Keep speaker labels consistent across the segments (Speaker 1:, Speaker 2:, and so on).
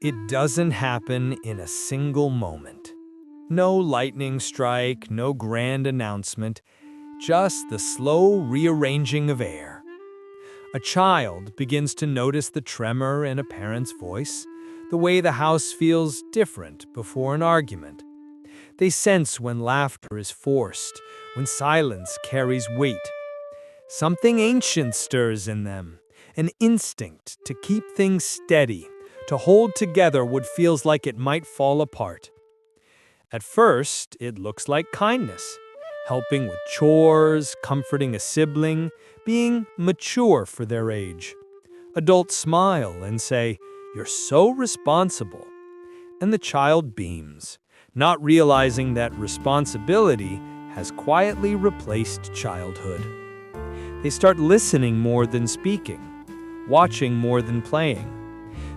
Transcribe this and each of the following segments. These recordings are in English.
Speaker 1: It doesn't happen in a single moment. No lightning strike, no grand announcement, just the slow rearranging of air. A child begins to notice the tremor in a parent's voice, the way the house feels different before an argument. They sense when laughter is forced, when silence carries weight. Something ancient stirs in them, an instinct to keep things steady, to hold together what feels like it might fall apart. At first, it looks like kindness, helping with chores, comforting a sibling, being mature for their age. Adults smile and say, "You're so responsible." And the child beams, not realizing that responsibility has quietly replaced childhood. They start listening more than speaking, watching more than playing.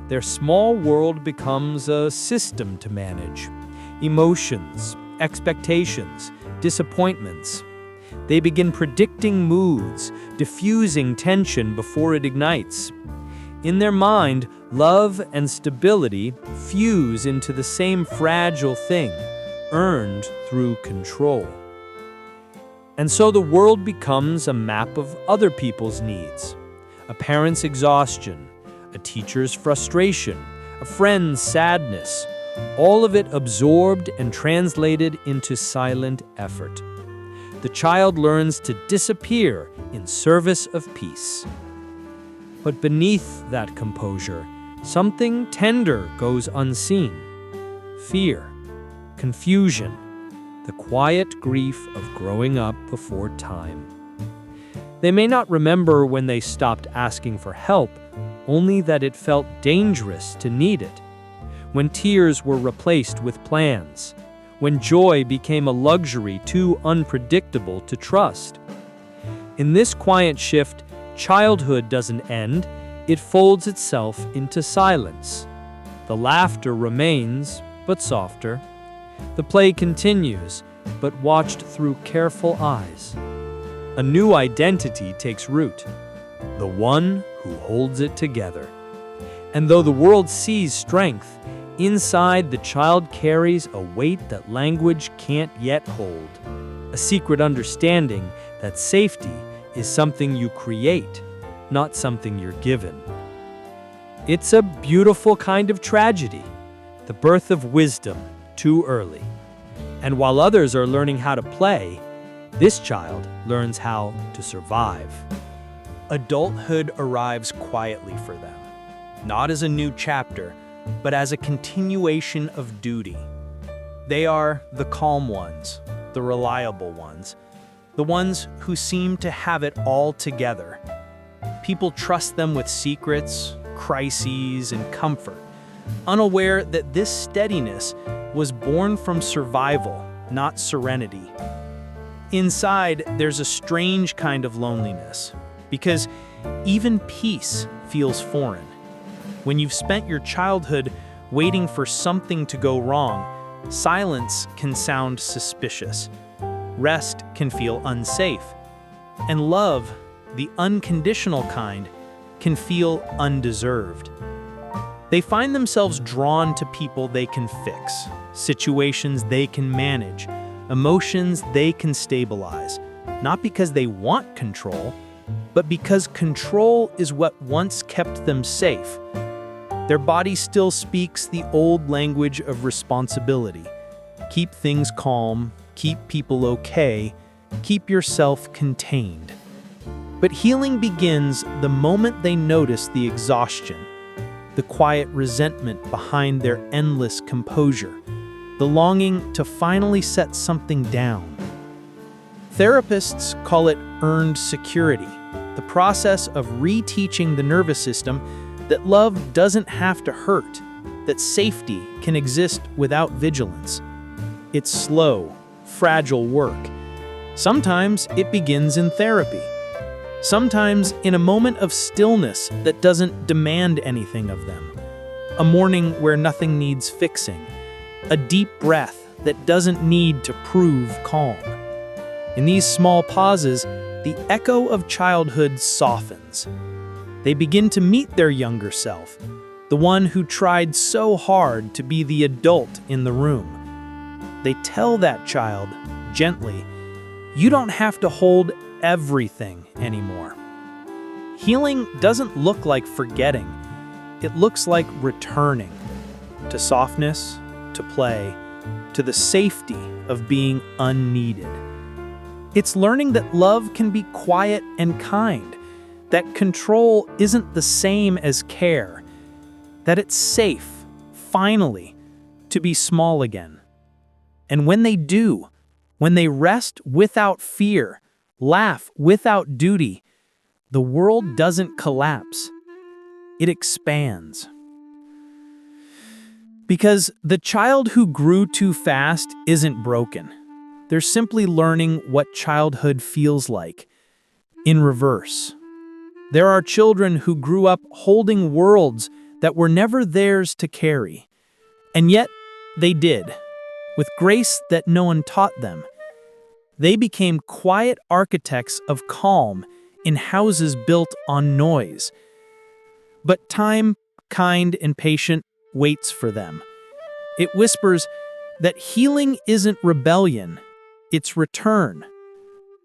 Speaker 1: Their small world becomes a system to manage. Emotions, expectations, disappointments. They begin predicting moods, diffusing tension before it ignites. In their mind, love and stability fuse into the same fragile thing, earned through control. And so the world becomes a map of other people's needs. A parent's exhaustion, a teacher's frustration, a friend's sadness, all of it absorbed and translated into silent effort. The child learns to disappear in service of peace. But beneath that composure, something tender goes unseen. Fear, confusion, the quiet grief of growing up before time. They may not remember when they stopped asking for help, only that it felt dangerous to need it. When tears were replaced with plans, when joy became a luxury too unpredictable to trust. In this quiet shift, childhood doesn't end, it folds itself into silence. The laughter remains, but softer. The play continues, but watched through careful eyes. A new identity takes root, the one who holds it together. And though the world sees strength, inside the child carries a weight that language can't yet hold. A secret understanding that safety is something you create, not something you're given. It's a beautiful kind of tragedy, the birth of wisdom too early. And while others are learning how to play, this child learns how to survive. Adulthood arrives quietly for them, not as a new chapter, but as a continuation of duty. They are the calm ones, the reliable ones, the ones who seem to have it all together. People trust them with secrets, crises, and comfort, unaware that this steadiness was born from survival, not serenity. Inside, there's a strange kind of loneliness, because even peace feels foreign. When you've spent your childhood waiting for something to go wrong, silence can sound suspicious. Rest can feel unsafe. And love, the unconditional kind, can feel undeserved. They find themselves drawn to people they can fix, situations they can manage, emotions they can stabilize, not because they want control, but because control is what once kept them safe. Their body still speaks the old language of responsibility. Keep things calm, keep people okay, keep yourself contained. But healing begins the moment they notice the exhaustion, the quiet resentment behind their endless composure, the longing to finally set something down. Therapists call it earned security, the process of reteaching the nervous system that love doesn't have to hurt, that safety can exist without vigilance. It's slow, fragile work. Sometimes it begins in therapy. Sometimes in a moment of stillness that doesn't demand anything of them. A morning where nothing needs fixing. A deep breath that doesn't need to prove calm. In these small pauses, the echo of childhood softens. They begin to meet their younger self,
Speaker 2: the one who tried so hard to be the adult in the room. They tell that child, gently, you don't have to hold everything anymore. Healing doesn't look like forgetting. It looks like returning to softness, to play, to the safety of being unneeded. It's learning that love can be quiet and kind, that control isn't the same as care, that it's safe, finally, to be small again. And when they do, when they rest without fear, laugh without duty, the world doesn't collapse. It expands. Because the child who grew too fast isn't broken. They're simply learning what childhood feels like, in reverse. There are children who grew up holding worlds that were never theirs to carry. And yet, they did, with grace that no one taught them. They became quiet architects of calm in houses built on noise. But time, kind and patient, waits for them. It whispers that healing isn't rebellion, it's return.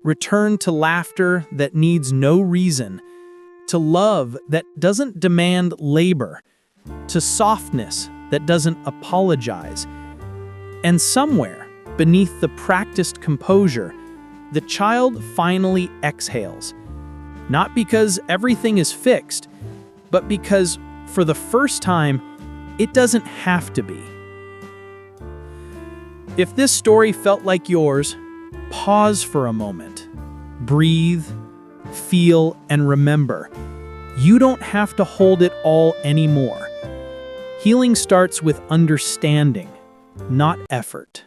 Speaker 2: Return to laughter that needs no reason, to love that doesn't demand labor, to softness that doesn't apologize. And somewhere, beneath the practiced composure, the child finally exhales. Not because everything is fixed, but because, for the first time, it doesn't have to be. If this story felt like yours, pause for a moment. Breathe, feel, and remember. You don't have to hold it all anymore. Healing starts with understanding, not effort.